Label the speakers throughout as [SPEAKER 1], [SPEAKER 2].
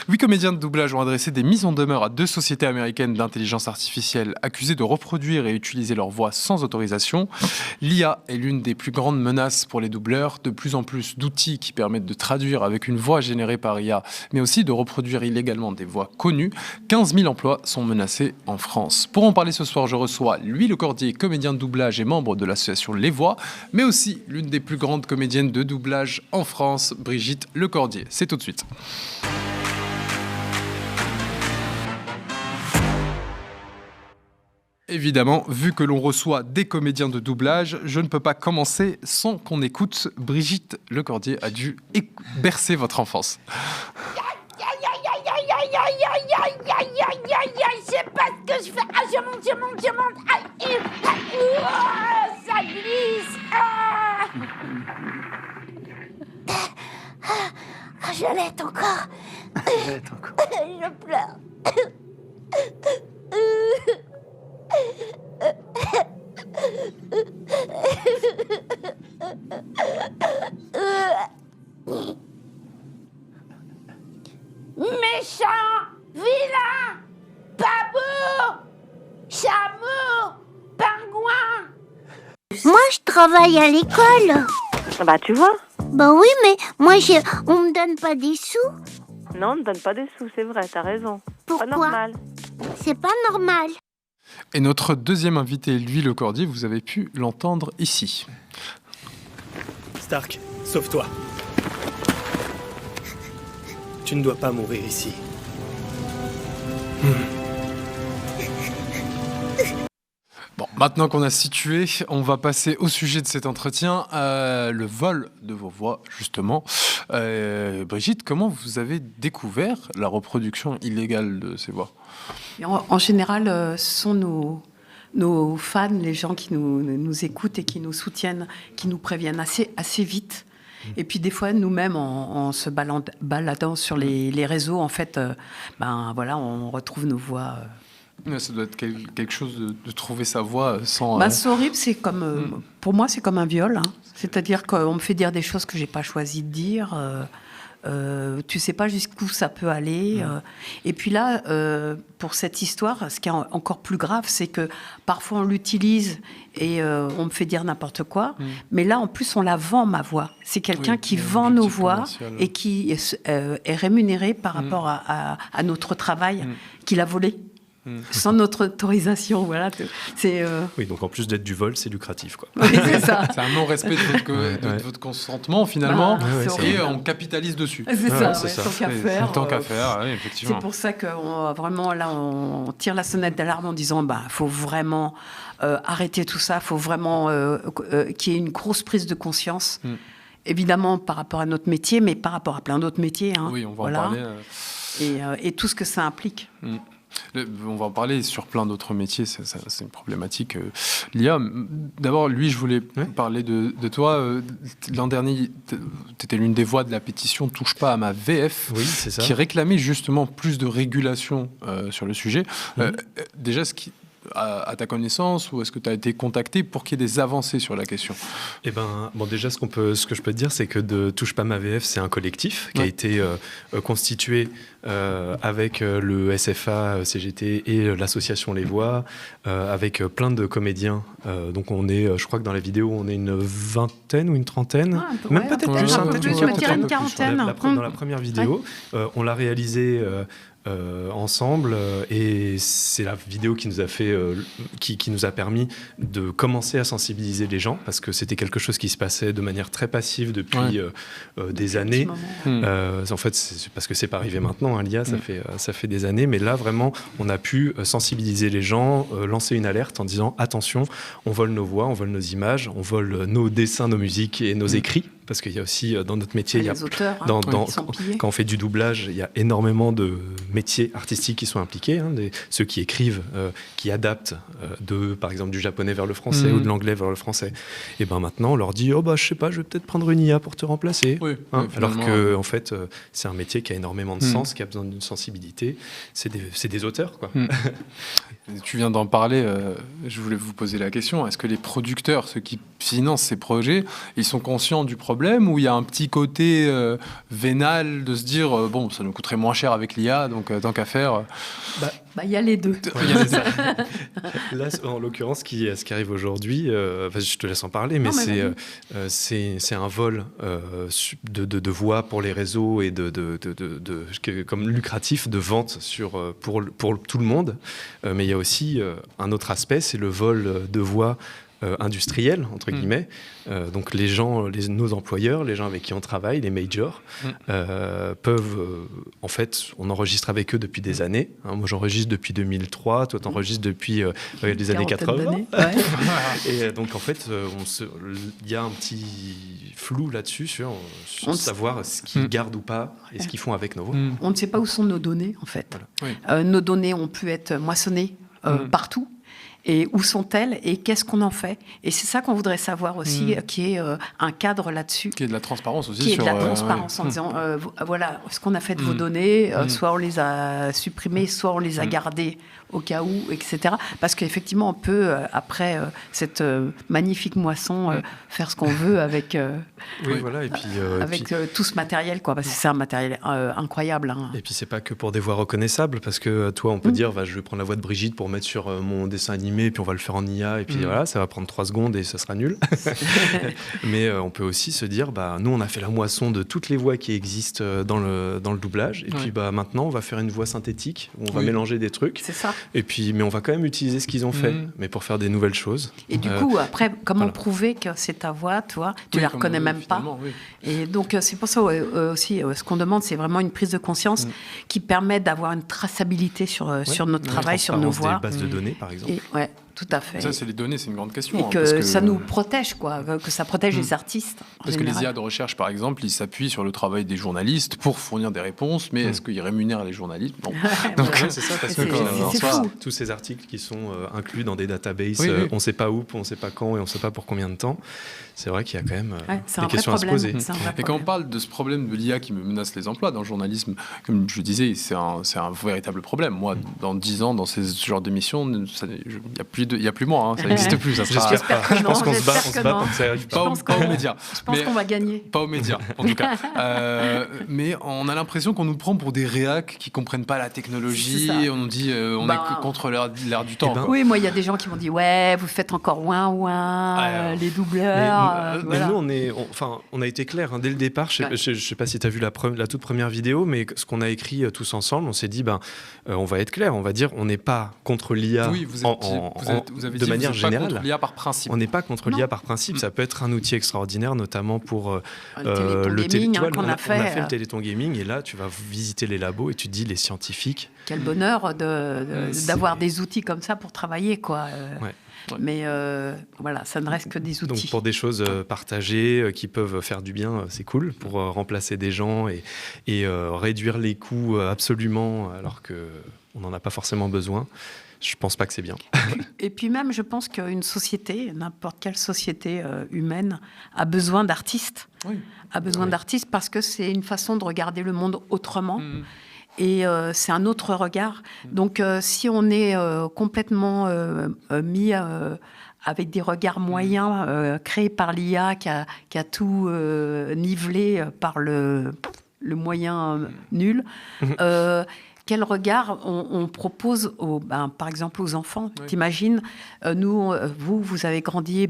[SPEAKER 1] 8 comédiens de doublage ont adressé des mises en demeure à 2 sociétés américaines d'intelligence artificielle accusées de reproduire et utiliser leur voix sans autorisation. L'IA est l'une des plus grandes menaces pour les doubleurs. De plus en plus d'outils qui permettent de traduire avec une voix générée par IA, mais aussi de reproduire illégalement des voix connues. 15 000 emplois sont menacés en France. Pour en parler ce soir, je reçois Louis Lecordier, comédien de doublage et membre de l'association Les Voix, mais aussi l'une des plus grandes comédiennes de doublage en France, Brigitte Lecordier. C'est tout de suite. Évidemment, vu que l'on reçoit des comédiens de doublage, je ne peux pas commencer sans qu'on écoute Brigitte Lecordier a dû bercer votre enfance.
[SPEAKER 2] Je sais pas ce que je fais. Ah, je monte. Ah, ça glisse. Je l'aide encore. Je pleure. Méchant, vilain, babou, chameau, pingouin.
[SPEAKER 3] Moi, je travaille à l'école.
[SPEAKER 4] Bah, tu vois.
[SPEAKER 3] Bah oui, mais moi, on me donne pas des sous.
[SPEAKER 4] Non, on ne donne pas des sous, c'est vrai, t'as raison.
[SPEAKER 3] Pourquoi ?
[SPEAKER 4] Pas normal.
[SPEAKER 3] C'est pas normal.
[SPEAKER 1] Et notre deuxième invité, Louis Lecordier, vous avez pu l'entendre ici.
[SPEAKER 5] Stark, sauve-toi. Tu ne dois pas mourir ici.
[SPEAKER 1] Bon, maintenant qu'on a situé, on va passer au sujet de cet entretien, le vol de vos voix, justement. Brigitte, comment vous avez découvert la reproduction illégale de ces voix ?
[SPEAKER 6] En général, ce sont nos fans, les gens qui nous écoutent et qui nous soutiennent, qui nous préviennent assez vite. Et puis des fois, nous-mêmes, en se baladant sur les réseaux, en fait, on retrouve nos voix.
[SPEAKER 1] Ça doit être quelque chose de trouver sa voix sans...
[SPEAKER 6] C'est horrible, c'est comme... Pour moi, c'est comme un viol. Hein. C'est-à-dire qu'on me fait dire des choses que j'ai pas choisi de dire. Tu sais pas jusqu'où ça peut aller. Et puis là, pour cette histoire, ce qui est encore plus grave, c'est que parfois on l'utilise et on me fait dire n'importe quoi. Mais là, en plus, on la vend, ma voix. C'est quelqu'un qui vend nos voix et qui est rémunéré par rapport à notre travail qu'il a volé. Sans notre autorisation, voilà.
[SPEAKER 5] Oui, donc en plus d'être du vol, c'est lucratif, quoi.
[SPEAKER 6] Oui, c'est ça.
[SPEAKER 1] C'est un non-respect de votre consentement, finalement, et on capitalise dessus.
[SPEAKER 6] C'est ça, tant qu'à faire.
[SPEAKER 1] Tant qu'à faire, oui, effectivement.
[SPEAKER 6] C'est pour ça qu'on vraiment, là, on tire la sonnette d'alarme en disant, faut vraiment arrêter tout ça, faut vraiment qu'il y ait une grosse prise de conscience. Évidemment, par rapport à notre métier, mais par rapport à plein d'autres métiers. Hein,
[SPEAKER 1] oui, on va en parler.
[SPEAKER 6] Et tout ce que ça implique.
[SPEAKER 1] On va en parler sur plein d'autres métiers, c'est une problématique. L'IA, d'abord, lui, je voulais parler de toi. L'an dernier, tu étais l'une des voix de la pétition Touche pas à ma VF,
[SPEAKER 5] c'est ça.
[SPEAKER 1] Qui réclamait justement plus de régulation sur le sujet. Déjà, à ta connaissance, ou est-ce que tu as été contacté pour qu'il y ait des avancées sur la question ?
[SPEAKER 5] Déjà, ce que je peux te dire, c'est que de Touche pas ma VF, c'est un collectif qui a été constitué avec le SFA, CGT et l'association Les Voix, avec plein de comédiens. Donc on est, je crois que dans la vidéo, on est une vingtaine ou une trentaine, même peut-être plus.
[SPEAKER 6] Je me dirais une quarantaine.
[SPEAKER 5] Dans la première vidéo, on l'a réalisée ensemble, et c'est la vidéo qui nous a fait, qui nous a permis de commencer à sensibiliser les gens, parce que c'était quelque chose qui se passait de manière très passive depuis des années. En fait, c'est parce que c'est pas arrivé maintenant, hein, l'IA, ça fait des années, mais là vraiment, on a pu sensibiliser les gens, lancer une alerte en disant attention, on vole nos voix, on vole nos images, on vole nos dessins, nos musiques et nos écrits. Parce qu'il y a aussi, dans notre métier, il y a,
[SPEAKER 6] auteurs,
[SPEAKER 5] quand on fait du doublage, il y a énormément de métiers artistiques qui sont impliqués. Ceux qui écrivent, qui adaptent par exemple, du japonais vers le français ou de l'anglais vers le français. Et maintenant, on leur dit je sais pas, je vais peut-être prendre une IA pour te remplacer. Alors que, en fait, c'est un métier qui a énormément de sens, qui a besoin d'une sensibilité. C'est des auteurs, quoi.
[SPEAKER 1] Tu viens d'en parler, je voulais vous poser la question. Est-ce que les producteurs, ceux qui financent ces projets, ils sont conscients du problème problème, ou il y a un petit côté vénal de se dire bon, ça nous coûterait moins cher avec l'IA, donc tant qu'à faire.
[SPEAKER 6] Il y a les deux.
[SPEAKER 1] Il y a des-
[SPEAKER 5] Là, en l'occurrence, ce qui arrive aujourd'hui, je te laisse en parler, mais c'est un vol de voix pour les réseaux et comme lucratif de vente pour tout le monde. Mais il y a aussi un autre aspect, c'est le vol de voix industriels, entre guillemets. Donc les gens, nos employeurs, les gens avec qui on travaille, les majors, peuvent, en fait, on enregistre avec eux depuis des années. Hein, moi, j'enregistre depuis 2003, toi, t'enregistres depuis les années 80. Et donc, en fait, il y a un petit flou là-dessus sur savoir ce qu'ils gardent ou pas et ce qu'ils font avec nos voix.
[SPEAKER 6] On ne sait pas où sont nos données, en fait.
[SPEAKER 1] Voilà.
[SPEAKER 6] Nos données ont pu être moissonnées partout. Et où sont-elles et qu'est-ce qu'on en fait? Et c'est ça qu'on voudrait savoir aussi, qui est un cadre là-dessus.
[SPEAKER 1] Qui est de la transparence aussi.
[SPEAKER 6] Qui est de la transparence en disant, voilà, ce qu'on a fait de vos données, soit on les a supprimées, soit on les a gardées au cas où, etc. Parce qu'effectivement, on peut, après cette magnifique moisson, faire ce qu'on veut avec,
[SPEAKER 5] Oui, voilà. Et puis,
[SPEAKER 6] avec tout ce matériel, quoi. Parce que c'est un matériel incroyable. Hein.
[SPEAKER 5] Et puis, c'est pas que pour des voix reconnaissables, parce que toi, on peut dire, je vais prendre la voix de Brigitte pour mettre sur mon dessin animé, puis on va le faire en IA, et puis voilà, ça va prendre 3 secondes et ça sera nul. Mais on peut aussi se dire, nous, on a fait la moisson de toutes les voix qui existent dans le doublage, et puis maintenant, on va faire une voix synthétique, où on va mélanger des trucs.
[SPEAKER 6] C'est ça.
[SPEAKER 5] Et puis, mais on va quand même utiliser ce qu'ils ont fait, mais pour faire des nouvelles choses.
[SPEAKER 6] Et du coup, après, comment prouver que c'est ta voix, toi? Tu la reconnais même pas.
[SPEAKER 1] Oui.
[SPEAKER 6] Et donc, c'est pour ça aussi, ce qu'on demande, c'est vraiment une prise de conscience qui permet d'avoir une traçabilité sur notre travail, sur nos voix.
[SPEAKER 5] Des bases de données, par exemple.
[SPEAKER 6] Ouais, tout à fait.
[SPEAKER 1] Ça, c'est les données, c'est une grande question.
[SPEAKER 6] Et que ça nous protège, quoi, que ça protège les artistes.
[SPEAKER 1] Parce que les IA de recherche, par exemple, ils s'appuient sur le travail des journalistes pour fournir des réponses, mais est-ce qu'ils rémunèrent les journalistes? Non.
[SPEAKER 5] Donc, c'est ça, parce que
[SPEAKER 6] c'est fou.
[SPEAKER 5] tous ces articles qui sont inclus dans des databases, on ne sait pas où, on ne sait pas quand et on ne sait pas pour combien de temps. C'est vrai qu'il y a quand même des questions à se poser.
[SPEAKER 1] Et quand on parle de ce problème de l'IA qui me menace les emplois dans le journalisme, comme je le disais, c'est un véritable problème. Moi, dans 10 ans, dans ce genre d'émissions, il n'y a plus moi, hein, ça n'existe plus.
[SPEAKER 5] J'espère pas. Je pense qu'on se bat pour que ça arrive
[SPEAKER 1] pas aux médias.
[SPEAKER 6] Je pense qu'on va gagner.
[SPEAKER 1] Pas aux médias, en tout cas. Mais on a l'impression qu'on nous prend pour des réacs qui ne comprennent pas la technologie. On nous dit on est contre l'air du temps.
[SPEAKER 6] Oui, moi, il y a des gens qui m'ont dit ouais, vous faites encore les doubleurs.
[SPEAKER 5] Mais nous, on a été clair dès le départ. Je ne sais pas si tu as vu la toute première vidéo, mais ce qu'on a écrit tous ensemble, on s'est dit on va être clair, on va dire on n'est pas contre l'IA de manière générale.
[SPEAKER 1] Contre l'IA par principe.
[SPEAKER 5] On n'est pas contre l'IA par principe. Ça peut être un outil extraordinaire, notamment pour
[SPEAKER 6] le Téléthon Gaming.
[SPEAKER 5] On a fait le Téléthon Gaming, et là, tu vas visiter les labos et tu te dis les scientifiques.
[SPEAKER 6] Quel bonheur d'avoir des outils comme ça pour travailler, quoi. Mais voilà, ça ne reste que des outils.
[SPEAKER 5] Donc pour des choses partagées qui peuvent faire du bien, c'est cool. Pour remplacer des gens et réduire les coûts absolument, alors qu'on n'en a pas forcément besoin, je ne pense pas que c'est bien.
[SPEAKER 6] Et puis même, je pense qu'une société, n'importe quelle société humaine, a besoin d'artistes. A besoin d'artistes parce que c'est une façon de regarder le monde autrement. Et c'est un autre regard. Donc, si on est complètement mis avec des regards moyens créés par l'IA qui a tout nivelé par le moyen nul, quel regard on propose, par exemple, aux enfants? T'imagines, nous, vous avez grandi,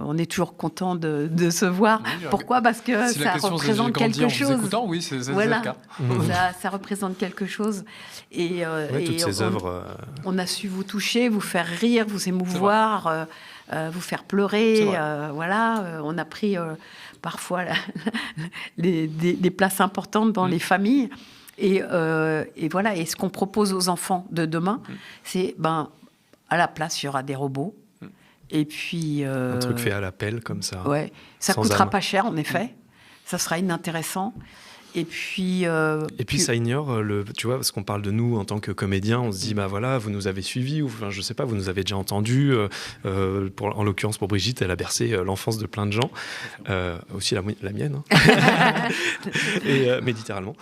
[SPEAKER 6] on est toujours content de se voir. Pourquoi? Parce que ça représente quelque chose.
[SPEAKER 1] Oui, c'est
[SPEAKER 6] voilà.
[SPEAKER 1] le cas.
[SPEAKER 6] Ça représente quelque chose. Et
[SPEAKER 5] toutes ces œuvres.
[SPEAKER 6] On a su vous toucher, vous faire rire, vous émouvoir, vous faire pleurer. On a pris parfois des places importantes dans les familles. Et voilà, et ce qu'on propose aux enfants de demain, c'est, à la place, il y aura des robots. Et puis...
[SPEAKER 5] un truc fait à l'appel, comme ça.
[SPEAKER 6] Ouais, ça coûtera pas cher, en effet. Ça sera inintéressant. Et puis
[SPEAKER 5] ça ignore tu vois, parce qu'on parle de nous en tant que comédiens, on se dit voilà, vous nous avez suivis, ou je sais pas, vous nous avez déjà entendus. En l'occurrence pour Brigitte, elle a bercé l'enfance de plein de gens, aussi la mienne, mais littéralement.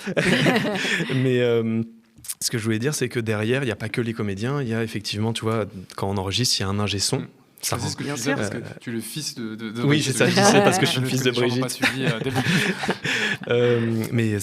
[SPEAKER 5] Mais ce que je voulais dire, c'est que derrière, il n'y a pas que les comédiens, il y a effectivement, tu vois, quand on enregistre, il y a un ingé son. Ça
[SPEAKER 1] C'est ce que tu
[SPEAKER 6] Bien
[SPEAKER 1] disais
[SPEAKER 6] sûr.
[SPEAKER 1] parce que tu es le fils de
[SPEAKER 5] Oui, c'est ça, je disais parce que je suis le fils de
[SPEAKER 1] Les gens n'ont pas
[SPEAKER 5] Brigitte.
[SPEAKER 1] suivi dès le début.
[SPEAKER 5] Mais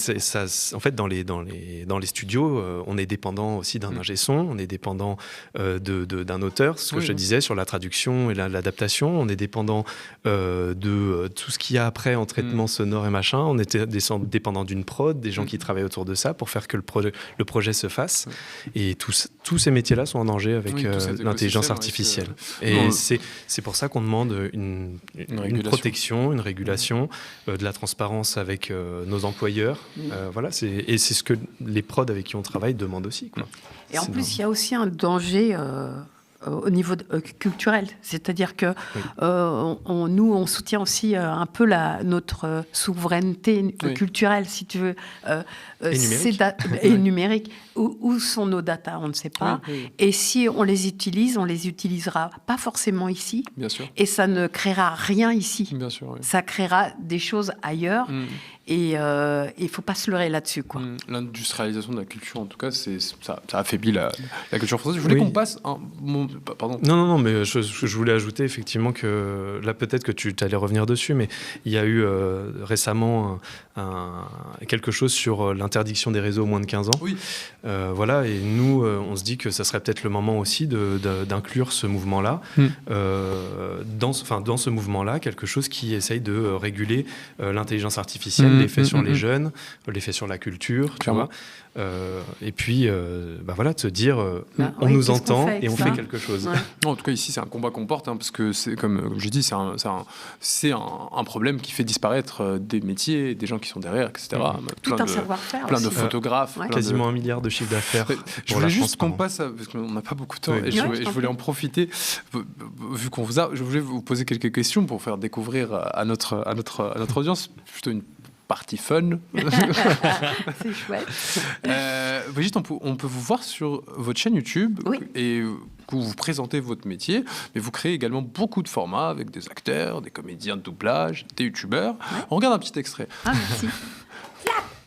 [SPEAKER 5] en fait, dans les studios, on est dépendant aussi d'un ingé son, on est dépendant d'un auteur, ce que
[SPEAKER 1] Oui,
[SPEAKER 5] je te
[SPEAKER 1] oui.
[SPEAKER 5] disais sur la traduction et l'adaptation, on est dépendant de tout ce qu'il y a après en traitement sonore et machin, on est dépendant d'une prod, des gens qui travaillent autour de ça pour faire que le projet se fasse. Et tous ces métiers-là sont en danger avec
[SPEAKER 1] Oui, tout cet
[SPEAKER 5] l'intelligence
[SPEAKER 1] écosystème,
[SPEAKER 5] artificielle.
[SPEAKER 1] ouais,
[SPEAKER 5] Et
[SPEAKER 1] Non,
[SPEAKER 5] c'est pour ça qu'on demande une
[SPEAKER 1] régulation.
[SPEAKER 5] protection, une régulation, de la transparence avec nos employeurs. Voilà, c'est ce que les prods avec qui on travaille demandent aussi, quoi.
[SPEAKER 6] Et en
[SPEAKER 5] C'est
[SPEAKER 6] plus, il y a aussi un danger au niveau culturel. C'est-à-dire que nous, on soutient aussi un peu notre souveraineté
[SPEAKER 1] Oui.
[SPEAKER 6] culturelle, si tu veux.
[SPEAKER 5] Et numérique.
[SPEAKER 6] Et numérique. Où sont nos datas? On ne sait pas.
[SPEAKER 1] Oui, oui.
[SPEAKER 6] Et si on les utilisera pas forcément ici.
[SPEAKER 1] Bien sûr.
[SPEAKER 6] Et ça ne créera rien ici.
[SPEAKER 1] Bien sûr, oui.
[SPEAKER 6] Ça créera des choses ailleurs.
[SPEAKER 1] Mm.
[SPEAKER 6] Et il faut pas se leurrer là-dessus, quoi.
[SPEAKER 1] L'industrialisation de la culture, en tout cas, ça affaiblit la culture française. Je voulais
[SPEAKER 5] Oui.
[SPEAKER 1] qu'on passe pardon.
[SPEAKER 5] Non, mais je voulais ajouter effectivement que là, peut-être que tu allais revenir dessus, mais il y a eu récemment quelque chose sur l'interdiction des réseaux aux moins de 15 ans.
[SPEAKER 1] Oui.
[SPEAKER 5] Voilà, et nous, on se dit que ça serait peut-être le moment aussi d'inclure ce mouvement-là, dans ce mouvement-là, quelque chose qui essaye de réguler l'intelligence artificielle, l'effet sur les jeunes, l'effet sur la culture, tu
[SPEAKER 1] Clairement.
[SPEAKER 5] vois. Et puis, voilà, de se dire, on
[SPEAKER 6] oui,
[SPEAKER 5] nous
[SPEAKER 6] qu'est-ce qu'on
[SPEAKER 5] entend
[SPEAKER 6] fait avec
[SPEAKER 5] et on
[SPEAKER 6] ça
[SPEAKER 5] fait quelque chose.
[SPEAKER 6] Ouais.
[SPEAKER 1] Non, en tout cas, ici, c'est un combat qu'on porte, parce que c'est comme j'ai dit, c'est un problème qui fait disparaître des métiers, des gens qui sont derrière, etc.
[SPEAKER 6] Tout
[SPEAKER 1] Plein
[SPEAKER 6] un
[SPEAKER 1] de-
[SPEAKER 6] savoir-faire
[SPEAKER 1] Plein de
[SPEAKER 6] aussi.
[SPEAKER 1] photographes.
[SPEAKER 6] Ouais.
[SPEAKER 1] plein de-
[SPEAKER 5] Quasiment 1 milliard de chiffre d'affaires.
[SPEAKER 1] Je
[SPEAKER 5] pour
[SPEAKER 1] voulais
[SPEAKER 5] la
[SPEAKER 1] juste
[SPEAKER 5] France par
[SPEAKER 1] qu'on
[SPEAKER 5] an.
[SPEAKER 1] passe, parce qu'on n'a pas beaucoup de temps,
[SPEAKER 5] Oui.
[SPEAKER 1] et je
[SPEAKER 6] Ouais, je t'en
[SPEAKER 1] voulais
[SPEAKER 6] prie.
[SPEAKER 1] en profiter, vu qu'on vous a, je voulais vous poser quelques questions pour faire découvrir à notre audience plutôt une partie fun.
[SPEAKER 6] C'est chouette.
[SPEAKER 1] Brigitte, on peut vous voir sur votre chaîne YouTube
[SPEAKER 6] Oui.
[SPEAKER 1] et que vous présentez votre métier, mais vous créez également beaucoup de formats avec des acteurs, des comédiens de doublage, des youtubeurs. On regarde un petit extrait.
[SPEAKER 6] Ah, merci.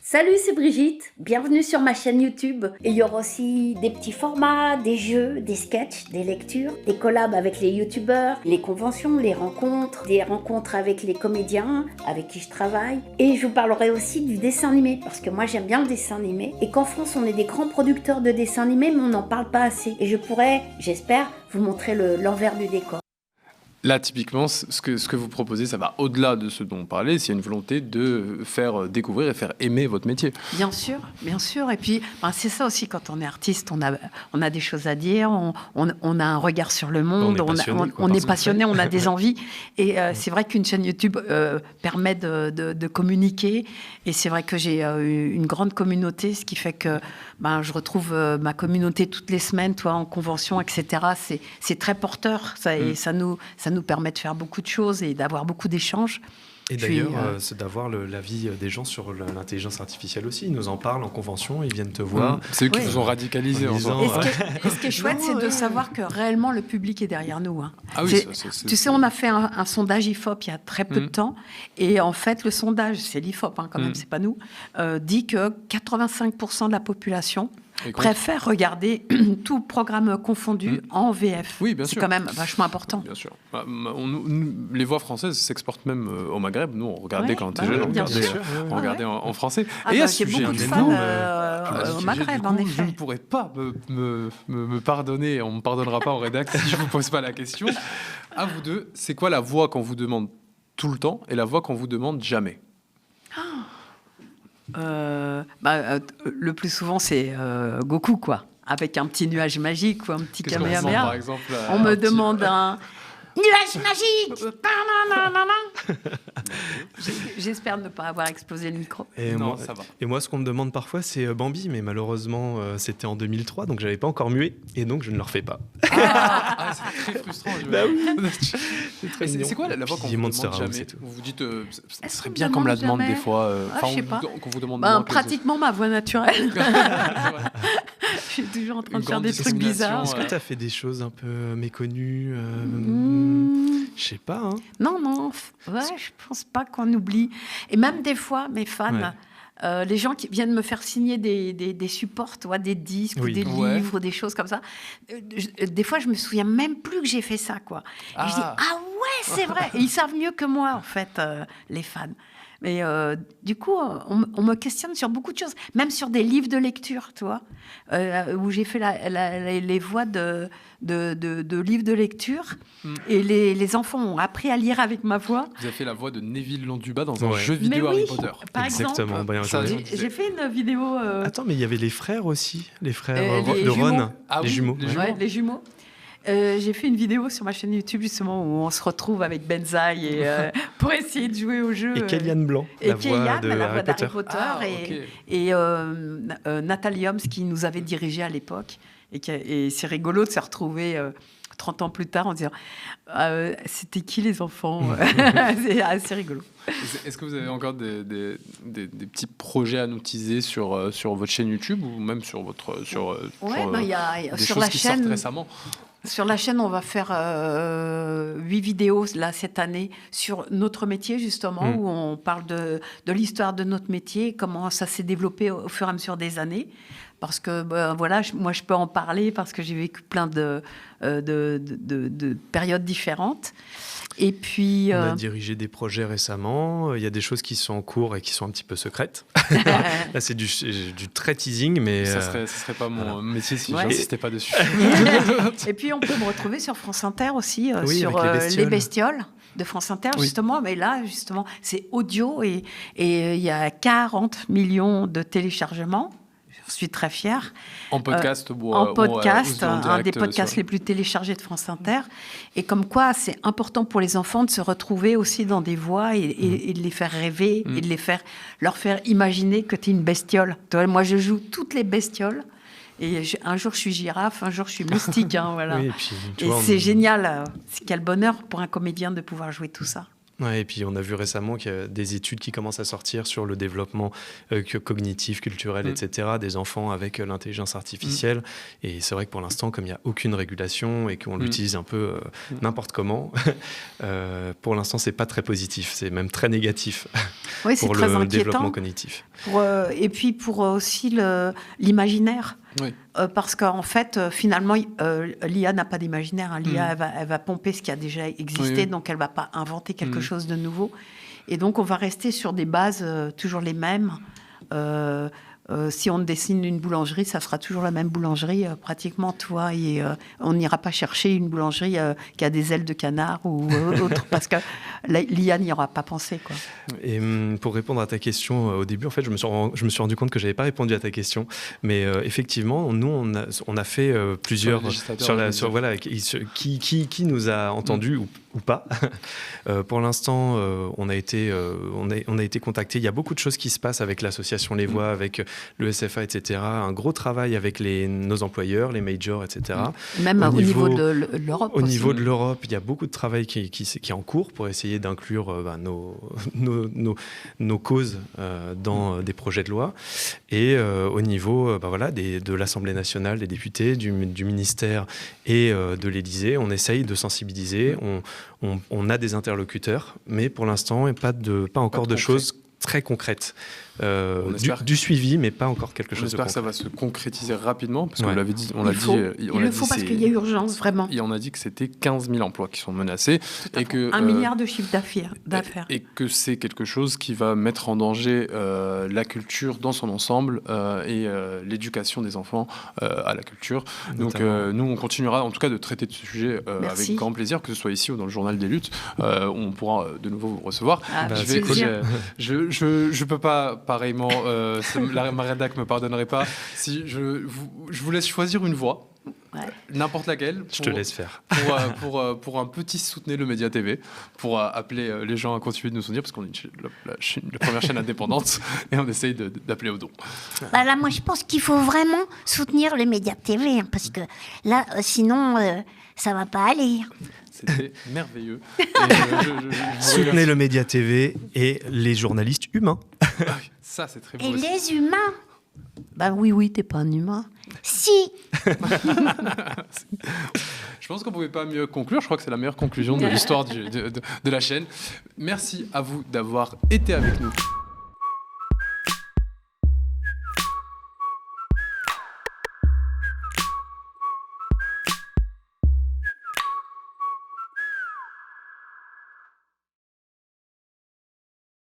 [SPEAKER 2] Salut, c'est Brigitte. Bienvenue sur ma chaîne YouTube. Et il y aura aussi des petits formats, des jeux, des sketchs, des lectures, des collabs avec les youtubeurs, les conventions, les rencontres, des rencontres avec les comédiens avec qui je travaille. Et je vous parlerai aussi du dessin animé, parce que moi j'aime bien le dessin animé. Et qu'en France, on est des grands producteurs de dessins animés, mais on n'en parle pas assez. Et je pourrais, j'espère, vous montrer l'envers du décor.
[SPEAKER 1] Là, typiquement, ce que vous proposez, ça va au-delà de ce dont on parlait. C'est une volonté de faire découvrir et faire aimer votre métier.
[SPEAKER 6] Bien sûr, bien sûr. Et puis, c'est ça aussi, quand on est artiste, on a des choses à dire, on a un regard sur le monde,
[SPEAKER 5] On est passionné, quoi,
[SPEAKER 6] on
[SPEAKER 5] par
[SPEAKER 6] est
[SPEAKER 5] ce qu'on
[SPEAKER 6] passionné, on a des envies. Et c'est vrai qu'une chaîne YouTube permet de communiquer. Et c'est vrai que j'ai une grande communauté, ce qui fait que je retrouve ma communauté toutes les semaines, toi, en convention, etc. C'est très porteur. Et ça nous permet de faire beaucoup de choses et d'avoir beaucoup d'échanges.
[SPEAKER 5] Et
[SPEAKER 6] Puis,
[SPEAKER 5] d'ailleurs, c'est d'avoir l'avis des gens sur l'intelligence artificielle aussi. Ils nous en parlent en convention, ils viennent te voir.
[SPEAKER 1] C'est eux qui
[SPEAKER 6] Oui.
[SPEAKER 1] vous ont radicalisé.
[SPEAKER 5] En
[SPEAKER 1] en
[SPEAKER 5] disant,
[SPEAKER 1] soi.
[SPEAKER 6] Et ce qui est chouette, c'est de savoir que réellement le public est derrière nous. Hein.
[SPEAKER 1] Ah oui,
[SPEAKER 6] Tu sais, on a fait un sondage IFOP il y a très peu de temps. Et en fait, le sondage, c'est l'IFOP quand même, c'est pas nous, dit que 85% de la population préfère regarder tout programme confondu en VF.
[SPEAKER 1] Oui, bien
[SPEAKER 6] c'est
[SPEAKER 1] sûr.
[SPEAKER 6] quand même vachement important.
[SPEAKER 1] Bien sûr. Les voix françaises s'exportent même au Maghreb. Nous, on regardait
[SPEAKER 6] Ouais,
[SPEAKER 1] quand on était
[SPEAKER 6] bah
[SPEAKER 1] jeune,
[SPEAKER 6] oui,
[SPEAKER 1] on
[SPEAKER 6] bien
[SPEAKER 1] regardait,
[SPEAKER 6] sûr.
[SPEAKER 1] on regardait en français.
[SPEAKER 6] Ah
[SPEAKER 1] Et à
[SPEAKER 6] bah,
[SPEAKER 1] ce
[SPEAKER 6] j'ai
[SPEAKER 1] sujet,
[SPEAKER 6] beaucoup de
[SPEAKER 1] énorme,
[SPEAKER 6] fans au Maghreb, en
[SPEAKER 1] je
[SPEAKER 6] effet.
[SPEAKER 1] ne pourrais pas me pardonner, on ne me pardonnera pas en rédac si je ne vous pose pas la question. À vous deux, c'est quoi la voix qu'on vous demande tout le temps et la voix qu'on vous demande jamais?
[SPEAKER 6] Le plus souvent, c'est Goku, quoi. Avec un petit nuage magique ou un petit
[SPEAKER 1] Qu'est-ce qu'on ressent, par
[SPEAKER 6] Kamehameha.
[SPEAKER 1] exemple,
[SPEAKER 6] On me demande un nuage magique. J'espère ne pas avoir explosé le micro.
[SPEAKER 5] Et
[SPEAKER 1] Non,
[SPEAKER 5] moi,
[SPEAKER 1] ça va.
[SPEAKER 5] et moi, ce qu'on me demande parfois, c'est Bambi, mais malheureusement, c'était en 2003, donc j'avais pas encore mué, et donc je ne le refais pas.
[SPEAKER 1] Ah, c'est très frustrant.
[SPEAKER 5] très
[SPEAKER 1] Et
[SPEAKER 5] mignon.
[SPEAKER 1] c'est quoi la voix qu'on
[SPEAKER 5] Puis
[SPEAKER 1] vous
[SPEAKER 5] Monster
[SPEAKER 1] demande
[SPEAKER 5] House
[SPEAKER 1] jamais?
[SPEAKER 5] et tout.
[SPEAKER 1] Vous vous dites, ce
[SPEAKER 6] Est-ce
[SPEAKER 1] serait
[SPEAKER 6] qu'on
[SPEAKER 1] bien
[SPEAKER 6] me
[SPEAKER 1] qu'on me la
[SPEAKER 6] demande
[SPEAKER 1] demande des
[SPEAKER 6] jamais
[SPEAKER 1] fois.
[SPEAKER 6] je sais pas.
[SPEAKER 1] Qu'on vous demande moins que les autres.
[SPEAKER 6] Pratiquement ma voix naturelle. Je suis toujours en train
[SPEAKER 1] Une
[SPEAKER 6] de faire
[SPEAKER 1] grande
[SPEAKER 6] des trucs bizarres.
[SPEAKER 5] Est-ce que tu as fait des choses un peu méconnues Je sais pas, hein.
[SPEAKER 6] Non, ouais, je pense pas qu'on oublie. Et même des fois, mes fans,
[SPEAKER 5] Ouais.
[SPEAKER 6] les gens qui viennent me faire signer des supports, tu vois, des disques, ou des livres, des choses comme ça. Des fois, je me souviens même plus que j'ai fait ça, quoi. Et je dis, ouais, c'est vrai. Et ils savent mieux que moi, en fait, les fans. Mais du coup, on me questionne sur beaucoup de choses, même sur des livres de lecture, tu vois, où j'ai fait les voix de livres de lecture, et les enfants ont appris à lire avec ma voix.
[SPEAKER 1] Vous avez fait la voix de Neville Londubat dans un jeu vidéo Harry Potter.
[SPEAKER 6] Par
[SPEAKER 5] Exactement.
[SPEAKER 6] exemple, j'ai fait une vidéo...
[SPEAKER 5] Attends, mais il y avait les frères aussi, les frères
[SPEAKER 6] les
[SPEAKER 5] de
[SPEAKER 6] jumeaux.
[SPEAKER 5] Ron. Les jumeaux.
[SPEAKER 6] Les jumeaux. J'ai fait une vidéo sur ma chaîne YouTube justement où on se retrouve avec Benzaï et pour essayer de jouer au jeu.
[SPEAKER 5] Et Kellyanne Blanc, la voix d'Harry Potter.
[SPEAKER 6] Et Nathalie Holmes qui nous avait dirigé à l'époque. Et c'est rigolo de se retrouver 30 ans plus tard en disant c'était qui les enfants. C'est assez rigolo.
[SPEAKER 1] Est-ce que vous avez encore des petits projets à nous teaser sur votre chaîne YouTube ou même sur votre des
[SPEAKER 6] sur
[SPEAKER 1] choses
[SPEAKER 6] la
[SPEAKER 1] qui
[SPEAKER 6] chaîne
[SPEAKER 1] sortent récemment?
[SPEAKER 6] Sur la chaîne, on va faire 8 vidéos là, cette année sur notre métier, justement, où on parle de l'histoire de notre métier, comment ça s'est développé au fur et à mesure des années. Parce que, voilà, moi, je peux en parler parce que j'ai vécu plein de périodes différentes. Et puis,
[SPEAKER 5] on a dirigé des projets récemment. Il y a des choses qui sont en cours et qui sont un petit peu secrètes. Là, c'est du très teasing, mais...
[SPEAKER 1] Ça serait pas mon métier si j'insistais pas dessus.
[SPEAKER 6] Et puis, on peut me retrouver sur France Inter aussi, sur
[SPEAKER 5] les
[SPEAKER 6] bestioles de France Inter, justement. Mais là, justement, c'est audio et il y a 40 millions de téléchargements. Je suis très fière.
[SPEAKER 1] En podcast
[SPEAKER 6] en podcast, un des podcasts les plus téléchargés de France Inter. Et comme quoi, c'est important pour les enfants de se retrouver aussi dans des voix et de les faire rêver et de leur faire imaginer que tu es une bestiole. Moi, je joue toutes les bestioles. Et un jour, je suis girafe, un jour, je suis moustique. Voilà. Oui, et c'est génial. Quel bonheur pour un comédien de pouvoir jouer tout ça.
[SPEAKER 5] Ouais, et puis on a vu récemment qu'il y a des études qui commencent à sortir sur le développement cognitif, culturel, etc. des enfants avec l'intelligence artificielle. Et c'est vrai que pour l'instant, comme il n'y a aucune régulation et qu'on l'utilise un peu n'importe comment, pour l'instant, c'est pas très positif. C'est même très négatif
[SPEAKER 6] pour
[SPEAKER 5] le
[SPEAKER 6] très
[SPEAKER 5] développement cognitif.
[SPEAKER 6] Et puis pour aussi l'imaginaire.
[SPEAKER 1] Oui.
[SPEAKER 6] Parce qu'en fait, finalement, l'IA n'a pas d'imaginaire. Hein. L'IA, elle va pomper ce qui a déjà existé, donc elle ne va pas inventer quelque chose de nouveau. Et donc, on va rester sur des bases toujours les mêmes. Si on dessine une boulangerie, ça sera toujours la même boulangerie, pratiquement, toi. Et on n'ira pas chercher une boulangerie qui a des ailes de canard ou autre, parce que l'IA n'y aura pas pensé, quoi.
[SPEAKER 5] Et pour répondre à ta question au début, en fait, je me suis rendu compte que je n'avais pas répondu à ta question. Mais effectivement, nous, on a fait plusieurs... Qui nous a entendus ou pas. Pour l'instant, on a été contacté. Il y a beaucoup de choses qui se passent avec l'association Les Voix, avec le SFA, etc. Un gros travail avec nos employeurs, les majors, etc.
[SPEAKER 6] Même au niveau de l'Europe.
[SPEAKER 5] Au niveau de l'Europe, il y a beaucoup de travail qui est en cours pour essayer d'inclure nos causes dans des projets de loi. Et au niveau de l'Assemblée nationale, des députés, du ministère et de l'Élysée, on essaye de sensibiliser. On a des interlocuteurs, mais pour l'instant, pas encore de choses très concrètes. Du suivi, mais pas encore quelque chose de concret.
[SPEAKER 1] On espère que ça va se concrétiser rapidement, parce qu'on l'avait dit.
[SPEAKER 6] Il le faut parce qu'il y a urgence, vraiment.
[SPEAKER 1] Et on a dit que c'était 15 000 emplois qui sont menacés. Et que,
[SPEAKER 6] 1 milliard de chiffre d'affaires.
[SPEAKER 1] Et que c'est quelque chose qui va mettre en danger la culture dans son ensemble et l'éducation des enfants à la culture. Donc nous, on continuera en tout cas de traiter de ce sujet avec grand plaisir, que ce soit ici ou dans le Journal des Luttes. On pourra de nouveau vous recevoir. Je peux pas... Pareillement, ma rédac ne me pardonnerait pas. Si je vous laisse choisir une voix, n'importe laquelle.
[SPEAKER 5] Je te laisse faire.
[SPEAKER 1] Pour un petit soutenir le Média TV, pour appeler les gens à continuer de nous soutenir, parce qu'on est la première chaîne indépendante et on essaye d'appeler au don.
[SPEAKER 3] Là, moi, je pense qu'il faut vraiment soutenir le Média TV, parce que là, sinon, ça ne va pas aller.
[SPEAKER 1] C'était merveilleux.
[SPEAKER 5] Soutenez le Média TV et les journalistes humains.
[SPEAKER 1] Ça, c'est très beau.
[SPEAKER 3] Et les humains.
[SPEAKER 6] Oui, t'es pas un humain.
[SPEAKER 3] Si.
[SPEAKER 1] Je pense qu'on pouvait pas mieux conclure. Je crois que c'est la meilleure conclusion de l'histoire de la chaîne. Merci à vous d'avoir été avec nous